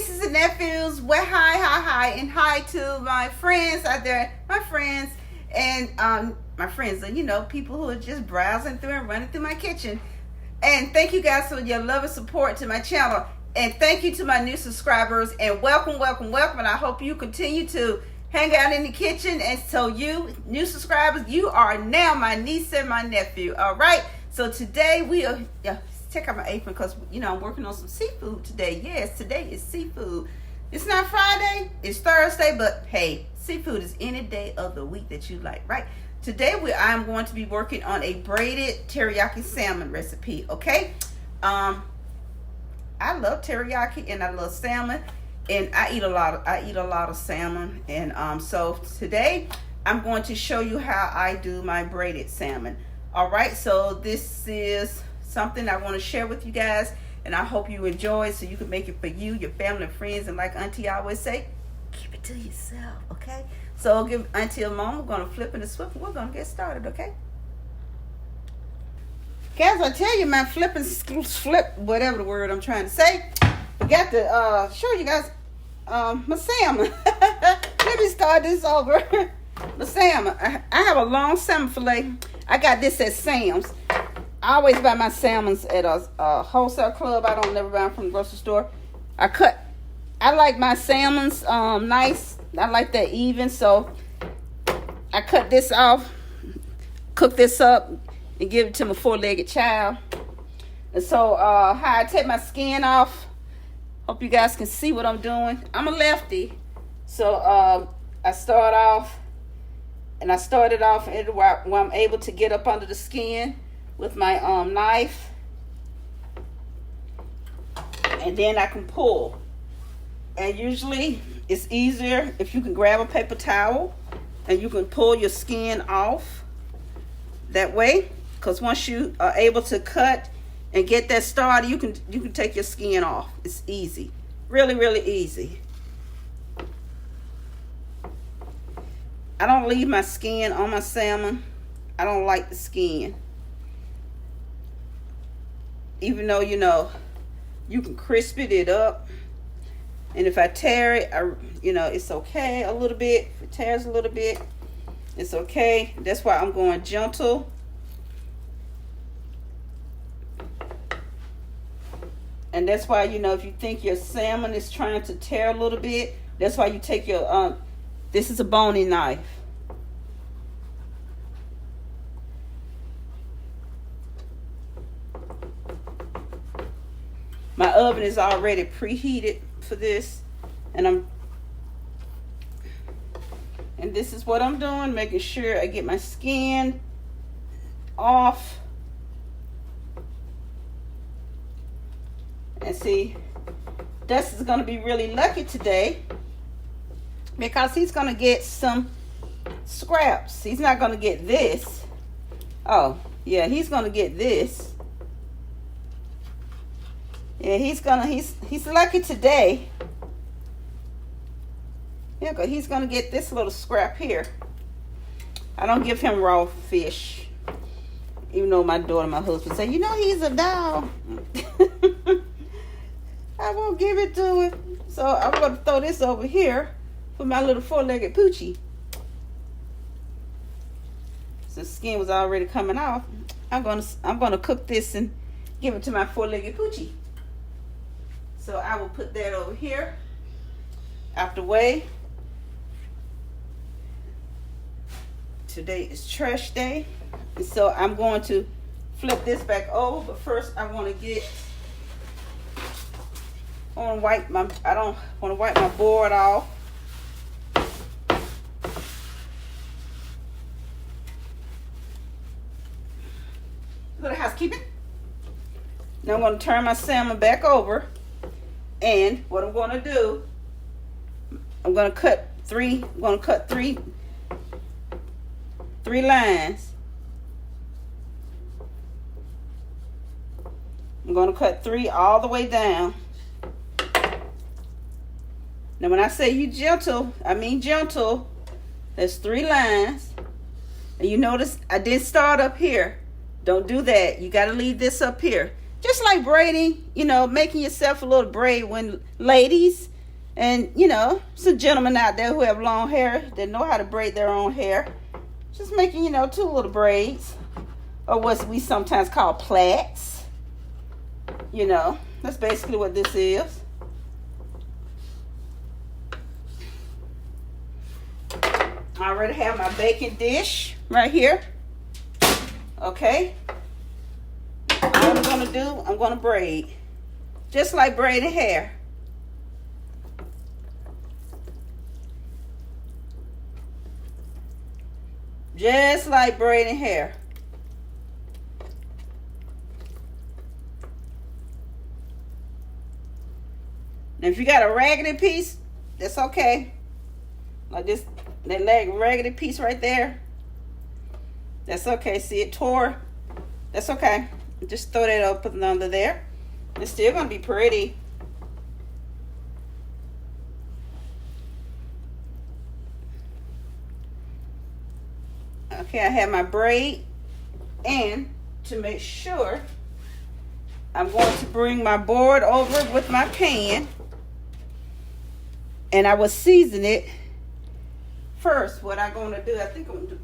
nieces and nephews. Well, hi, and hi to my friends out there, my friends, and my friends, you know, people who are just browsing through and running through my kitchen. And thank you guys for your love and support to my channel. And thank you to my new subscribers. And welcome. And I hope you continue to hang out in the kitchen. And so you, new subscribers, you are now my niece and my nephew. All right. So today we are, check out my apron because, you know, I'm working on some seafood today. Yes, today is seafood. It's not Friday, it's Thursday, but hey, seafood is any day of the week that you like, right? Today I'm going to be working on a braided teriyaki salmon recipe, okay? I love teriyaki and I love salmon, and I eat a lot of salmon, and so today I'm going to show you how I do my braided salmon. All right, so this is something I want to share with you guys, and I hope you enjoy it so you can make it for you, your family, and friends, and like Auntie always say, keep it to yourself, okay? So I'll give Auntie a moment. We're going to flip and swip, and we're going to get started, okay? Guys, I tell you, my flip, whatever the word I'm trying to say, forgot to show you guys my salmon. Let me start this over. The salmon. I have a long salmon fillet. I got this at Sam's. I always buy my salmons at a wholesale club. I don't never buy them from the grocery store. I like my salmons nice. I like that even. So I cut this off, cook this up, and give it to my four-legged child. And so how I take my skin off. Hope you guys can see what I'm doing. I'm a lefty. So I started off where I'm able to get up under the skin with my knife, and then I can pull. And usually it's easier if you can grab a paper towel and you can pull your skin off that way, because once you are able to cut and get that started, you can take your skin off. It's easy, really easy. I don't leave my skin on my salmon. I don't like the skin. Even though, you know, you can crisp it up. And if I tear it, you know, it's okay a little bit. If it tears a little bit, it's okay. That's why I'm going gentle. And that's why, you know, if you think your salmon is trying to tear a little bit, that's why you take your, this is a bony knife. My oven is already preheated for this, and this is what I'm doing, making sure I get my skin off. And see, Dust is going to be really lucky today because he's going to get some scraps. He's not going to get this. Oh, yeah, he's going to get this. Yeah, he's lucky today. Yeah, because he's gonna get this little scrap here. I don't give him raw fish, even though my daughter and my husband say, you know, he's a dog. I won't give it to him. So I'm gonna throw this over here for my little four-legged poochie. Since skin was already coming off, I'm gonna cook this and give it to my four-legged poochie. So I will put that over here out the way. Today is trash day. And so I'm going to flip this back over. But first I want to I don't want to wipe my board off. Little housekeeping. Now I'm going to turn my salmon back over. And what I'm going to do, I'm going to cut three lines. I'm going to cut three all the way down. Now when I say you gentle, I mean gentle. There's 3 lines. And you notice I did start up here. Don't do that. You got to leave this up here. Just like braiding, you know, making yourself a little braid. When ladies, And, you know, some gentlemen out there who have long hair that know how to braid their own hair. Just making, you know, 2 little braids. Or what we sometimes call plaits. You know, that's basically what this is. I already have my baking dish right here. Okay. What I'm going to do, I'm going to braid. Just like braiding hair. Just like braiding hair. Now, if you got a raggedy piece, that's okay. Like this, that raggedy piece right there. That's okay. See, it tore. That's okay. Just throw that up under there. It's still going to be pretty. Okay, I have my braid, and to make sure, I'm going to bring my board over with my pan, and I will season it first. What I'm going to do, I think I'm going to do,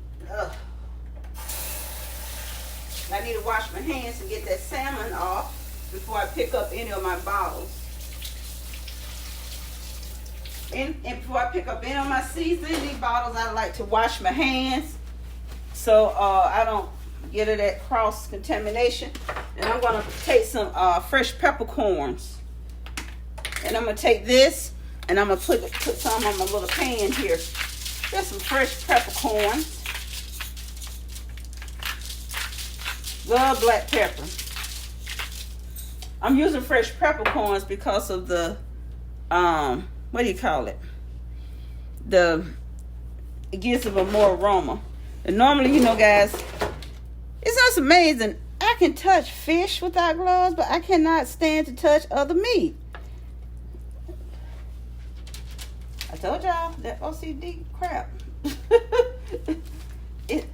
I need to wash my hands and get that salmon off before I pick up any of my bottles. And before I pick up any of my seasoning bottles, I like to wash my hands so I don't get it at cross contamination. And I'm going to take some fresh peppercorns, and I'm going to take this and I'm going to put some on my little pan here. Just some fresh peppercorns. Love black pepper. I'm using fresh peppercorns because of the what do you call it? It gives them a more aroma. And normally, you know, guys, it's just amazing. I can touch fish without gloves, but I cannot stand to touch other meat. I told y'all that OCD crap. It's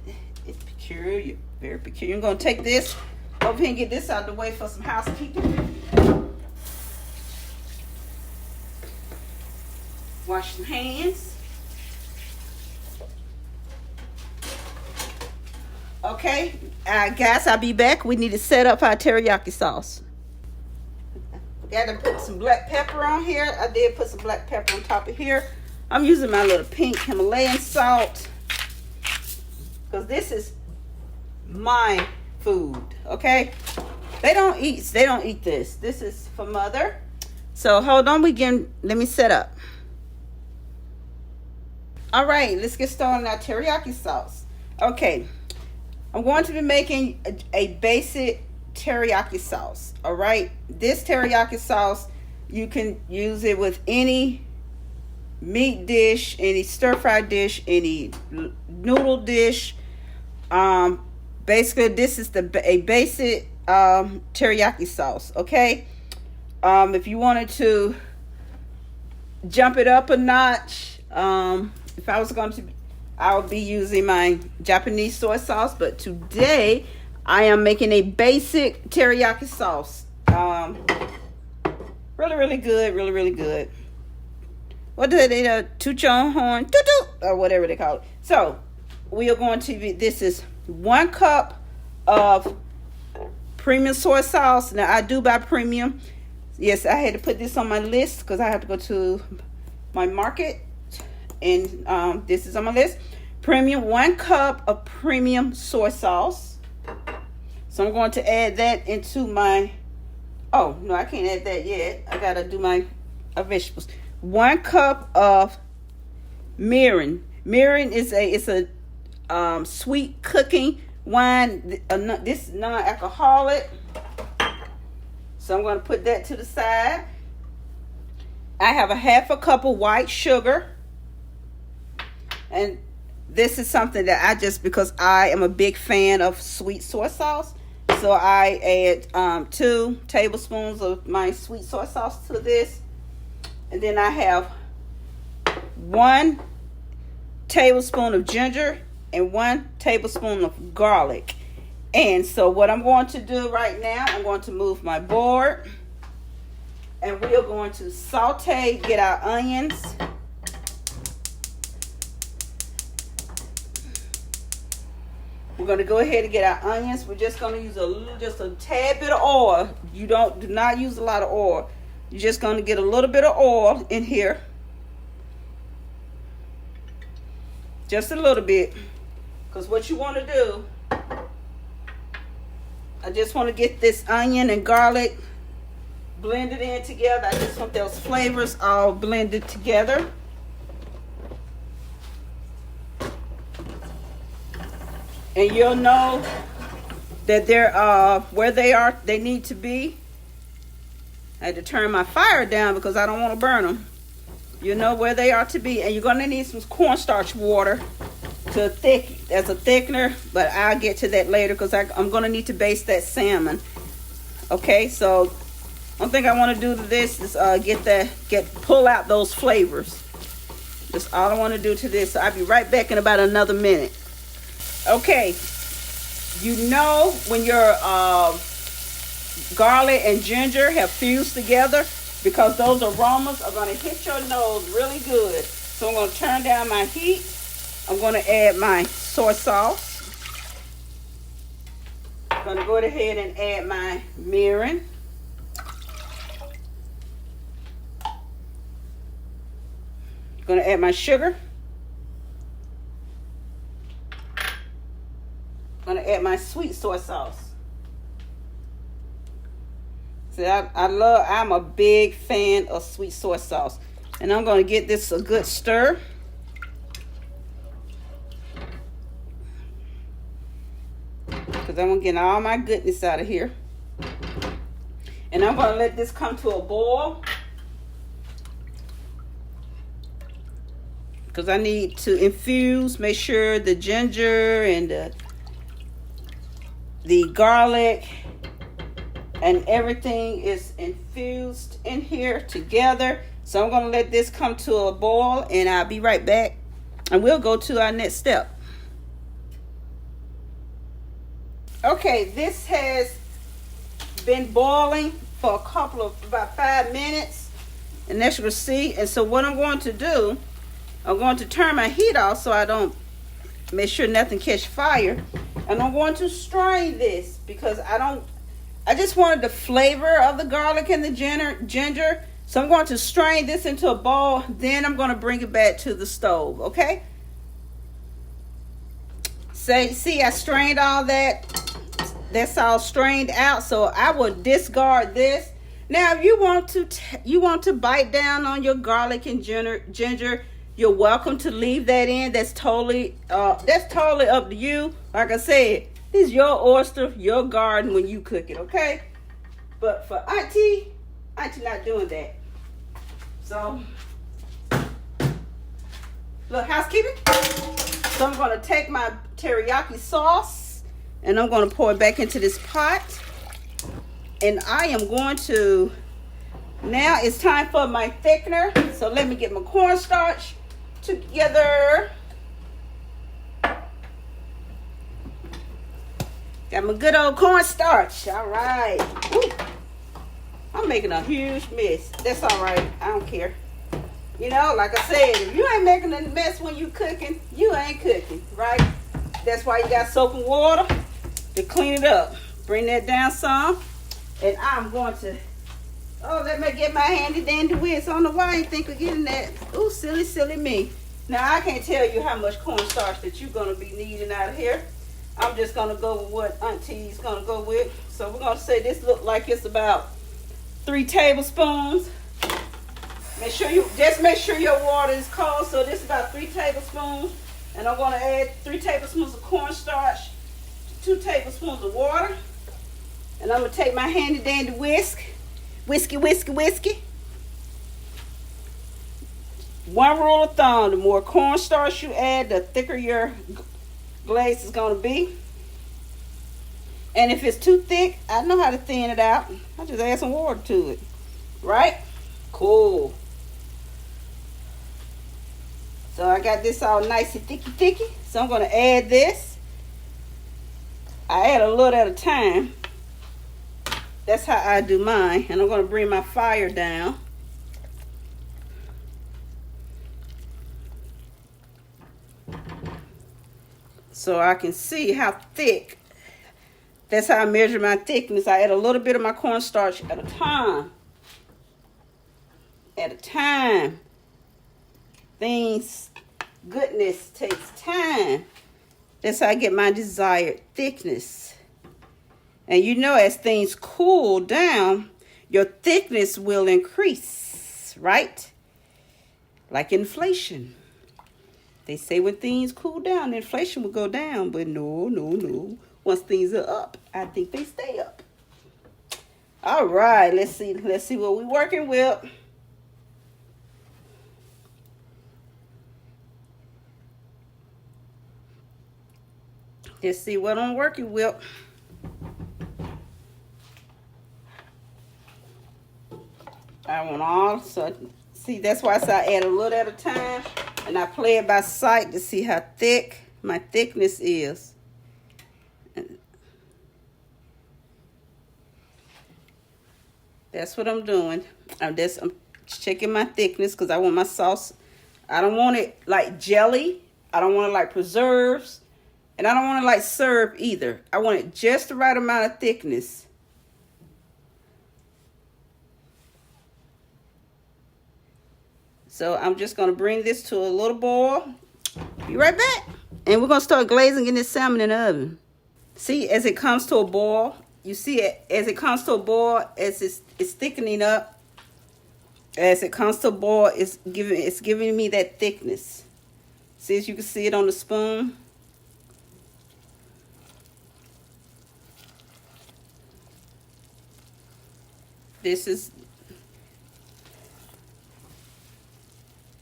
peculiar, very peculiar. I'm gonna take this over here and get this out of the way for some housekeeping. Wash some hands. Okay, guys, I'll be back. We need to set up our teriyaki sauce. Got to put some black pepper on here. I did put some black pepper on top of here. I'm using my little pink Himalayan salt because this is my food. Okay, they don't eat this. This is for mother. So hold on, let me set up. All right, let's get started on our teriyaki sauce. Okay, I'm going to be making a basic teriyaki sauce. All right, this teriyaki sauce, you can use it with any meat dish, any stir-fry dish, any noodle dish. Basically, this is a basic teriyaki sauce. Okay, if you wanted to jump it up a notch, if I was going to, I would be using my Japanese soy sauce, but today I am making a basic teriyaki sauce. Really good, really good. What do they Tuchon horn, or whatever they call it. So we are going to be. This is 1 cup of premium soy sauce. Now I do buy premium. Yes, I had to put this on my list because I have to go to my market. And this is on my list. Premium, 1 cup of premium soy sauce. So I'm going to add that into my, oh no, I can't add that yet. I gotta do my vegetables. 1 cup of mirin. Mirin is a sweet cooking wine. This is non-alcoholic. So I'm going to put that to the side. I have a 1/2 cup of white sugar. And this is something that because I am a big fan of sweet soy sauce. So I add 2 tablespoons of my sweet soy sauce to this. And then I have 1 tablespoon of ginger and 1 tablespoon of garlic. And so what I'm going to do right now, I'm going to move my board. And we are going to saute, get our onions. We're going to go ahead and get our onions. We're just going to use just a tad bit of oil. Do not use a lot of oil. You're just going to get a little bit of oil in here. Just a little bit. Because what you want to do, I just want to get this onion and garlic blended in together. I just want those flavors all blended together. And you'll know that they're where they need to be. I had to turn my fire down because I don't want to burn them. You know where they are to be. And you're going to need some cornstarch water to as a thickener, but I'll get to that later because I'm going to need to baste that salmon. Okay, so one thing I want to do to this is pull out those flavors. That's all I want to do to this. So I'll be right back in about another minute. Okay, you know when your garlic and ginger have fused together, because those aromas are going to hit your nose really good. So I'm going to turn down my heat. I'm going to add my soy sauce. I'm going to go ahead and add my mirin. I'm going to add my sugar. I'm going to add my sweet soy sauce. See, I'm a big fan of sweet soy sauce. And I'm going to get this a good stir. Because I'm going to get all my goodness out of here. And I'm going to let this come to a boil. Because I need to infuse, make sure the ginger and the garlic and everything is infused in here together. So I'm going to let this come to a boil, and I'll be right back. And we'll go to our next step. Okay, this has been boiling for about 5 minutes. And as you can see, and so what I'm going to do, I'm going to turn my heat off so I don't make sure nothing catch fire. And I'm going to strain this because I just wanted the flavor of the garlic and the ginger. So I'm going to strain this into a bowl. Then I'm going to bring it back to the stove, okay? See, I strained all that. That's all strained out. So I will discard this. Now, if you want to bite down on your garlic and ginger, you're welcome to leave that in. That's totally up to you. Like I said, this is your oyster, your garden when you cook it, okay? But for Auntie not doing that. So, look, housekeeping. So I'm going to take my teriyaki sauce and I'm going to pour it back into this pot. And I am going to, now it's time for my thickener. So let me get my cornstarch together. Got my good old cornstarch. All right. Woo. I'm making a huge mess. That's all right. I don't care. You know, like I said, if you ain't making a mess when you cooking, you ain't cooking, right? That's why you got soap and water to clean it up. Bring that down some. And I'm going to, let me get my handy dandy whisk. I don't know why I ain't think of getting that. Ooh, silly me. Now, I can't tell you how much cornstarch that you're going to be needing out of here. I'm just going to go with what Auntie's going to go with. So we're going to say this look like it's about 3 tablespoons. Make sure your water is cold. So this is about 3 tablespoons. And I'm going to add 3 tablespoons of cornstarch, 2 tablespoons of water. And I'm going to take my handy dandy whisk. Whiskey. One rule of thumb, the more cornstarch you add, the thicker your glaze is going to be. And if it's too thick, I know how to thin it out. I just add some water to it. Right? Cool. So I got this all nice and thicky. So I'm going to add this. I add a little at a time. That's how I do mine. And I'm going to bring my fire down. So I can see how thick. That's how I measure my thickness. I add a little bit of my cornstarch at a time. At a time. Goodness takes time. That's how I get my desired thickness. And you know, as things cool down, your thickness will increase, right? Like inflation. They say when things cool down, inflation will go down. But no. Once things are up, I think they stay up. All right, let's see what we're working with. Let's see what I'm working with. I want all, so see, that's why I say I add a little at a time, and I play it by sight to see how thick my thickness is. That's what I'm doing. I'm checking my thickness because I want my sauce. I don't want it like jelly. I don't want it like preserves. And I don't want it like syrup either. I want it just the right amount of thickness. So I'm just going to bring this to a little boil. Be right back. And we're going to start glazing in this salmon in the oven. See, as it comes to a boil, you see it as it comes to a boil, as it's thickening up. As it comes to a boil, it's giving me that thickness. See, as you can see it on the spoon. This is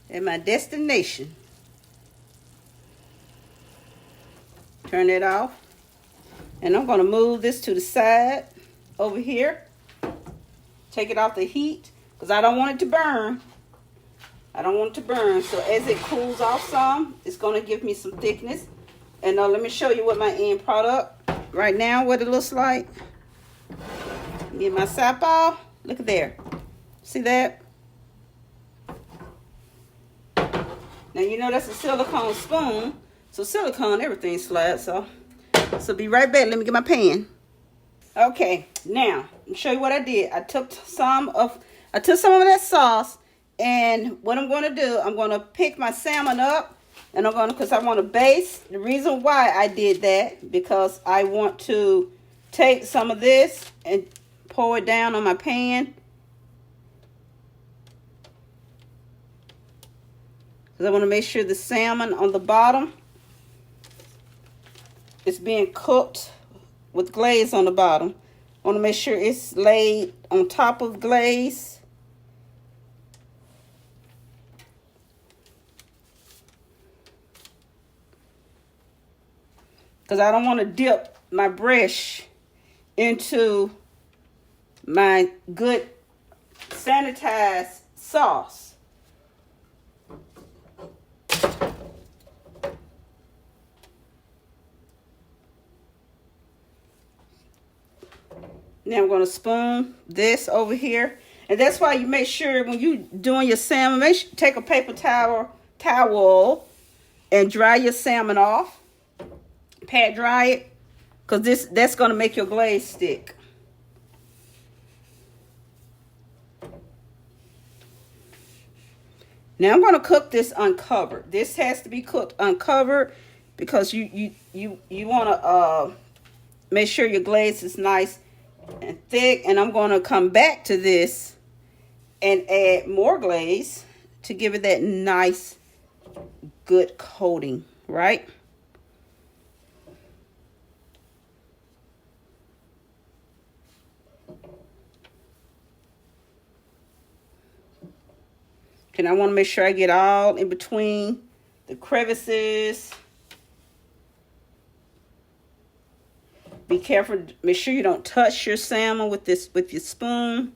at my destination. Turn it off. And I'm going to move this to the side over here. Take it off the heat because I don't want it to burn. I don't want it to burn. So as it cools off some, it's going to give me some thickness. And let me show you what my end product right now, what it looks like. Get my sapphire. Look at there. See that? Now, you know that's a silicone spoon. So silicone, everything slides. So be right back. Let me get my pan. Okay, now, I'll show you what I did. I took some of that sauce. And what I'm going to do, I'm going to pick my salmon up. And I'm going to, because I want to baste. The reason why I did that, because I want to take some of this and pour it down on my pan. Because I want to make sure the salmon on the bottom is being cooked with glaze on the bottom. I want to make sure it's laid on top of glaze. Because I don't want to dip my brush into my good sanitized sauce. Now I'm going to spoon this over here. And that's why you make sure when you're doing your salmon, take a paper towel and dry your salmon off. Pat dry it. Because that's going to make your glaze stick. Now I'm going to cook this uncovered. This has to be cooked uncovered because you want to make sure your glaze is nice and thick. And I'm going to come back to this and add more glaze to give it that nice, good coating, right? And I want to make sure I get all in between the crevices. Be careful. Make sure you don't touch your salmon with your spoon.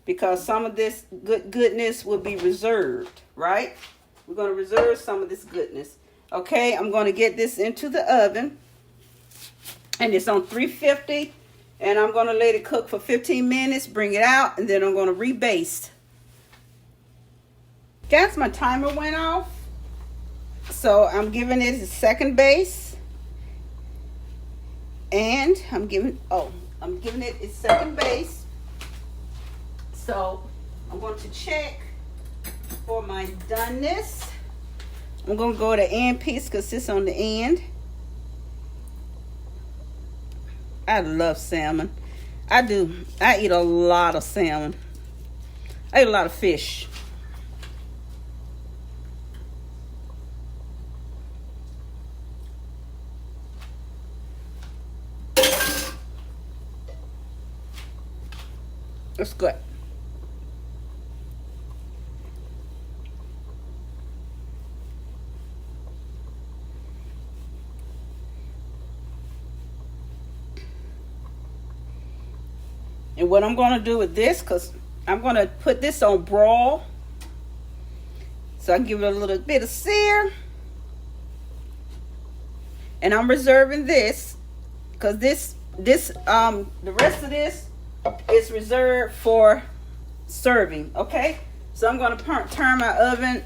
Because some of this goodness will be reserved, right? We're going to reserve some of this goodness. Okay, I'm going to get this into the oven. And it's on 350. And I'm going to let it cook for 15 minutes, bring it out, and then I'm going to rebaste. Guys, my timer went off. So I'm giving it a second base. And I'm giving it its second base. So I'm going to check for my doneness. I'm going to go to end piece because it's on the end. I love salmon. I do. I eat a lot of salmon. I eat a lot of fish. It's good. And what I'm going to do with this, because I'm going to put this on broil, so I can give it a little bit of sear. And I'm reserving this because the rest of this is reserved for serving. Okay, so I'm going to turn my oven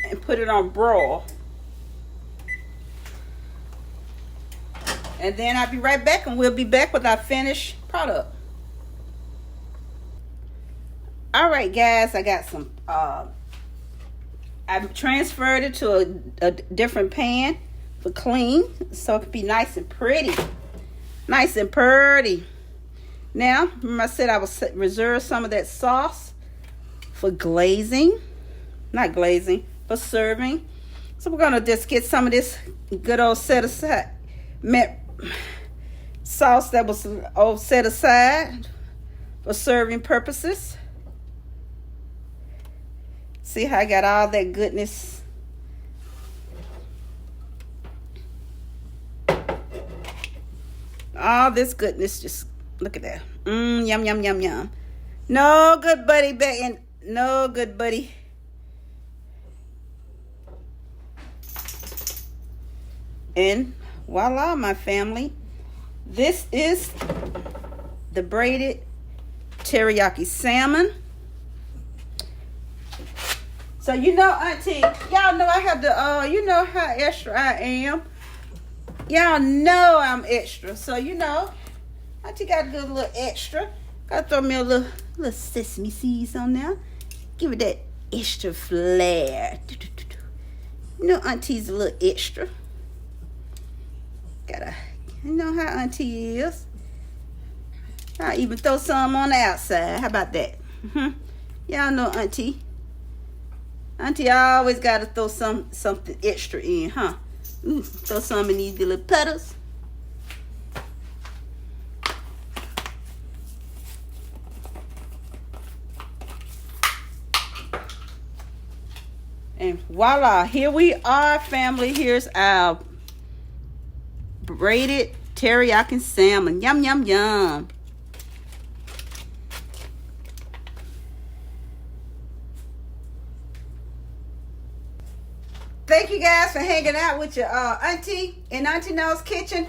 and put it on broil. And then I'll be right back, and we'll be back with our finished product. All right, guys, I got some, I've transferred it to a different pan for clean, so it can be nice and pretty. Nice and pretty. Now, remember I said I will reserve some of that sauce for glazing. Not glazing, for serving. So we're going to just get some of this good old set aside sauce that was all set aside for serving purposes. See how I got all that goodness. All this goodness, just look at that. Yum, yum, yum, yum. No good buddy, bacon. No good buddy. And voila, my family. This is the braided teriyaki salmon. So you know, Auntie, y'all know I have the, you know how extra I am. Y'all know I'm extra. So you know, Auntie got a good little extra. Gotta throw me a little sesame seeds on there. Give it that extra flair. You know, Auntie's a little extra. You know how Auntie is. I even throw some on the outside. How about that? Y'all know Auntie. Auntie always gotta throw something extra in, huh? Ooh, throw some in these little petals. And voila, here we are, family. Here's our braided teriyaki salmon. Yum, yum, yum. Thank you guys for hanging out with your auntie in Auntie No's kitchen.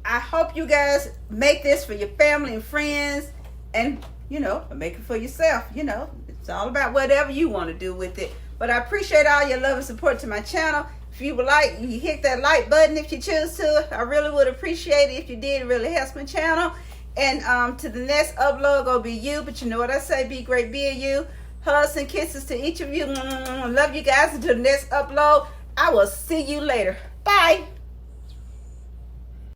I hope you guys make this for your family and friends, and you know, make it for yourself. You know, it's all about whatever you want to do with it. But I appreciate all your love and support to my channel. If you would like, you hit that like button if you choose to. I really would appreciate it if you did. It really helps my channel. And to the next upload gonna be you, but you know what I say, be great, be you. Hugs and kisses to each of you. Love you guys. Until the next upload, I will see you later. Bye.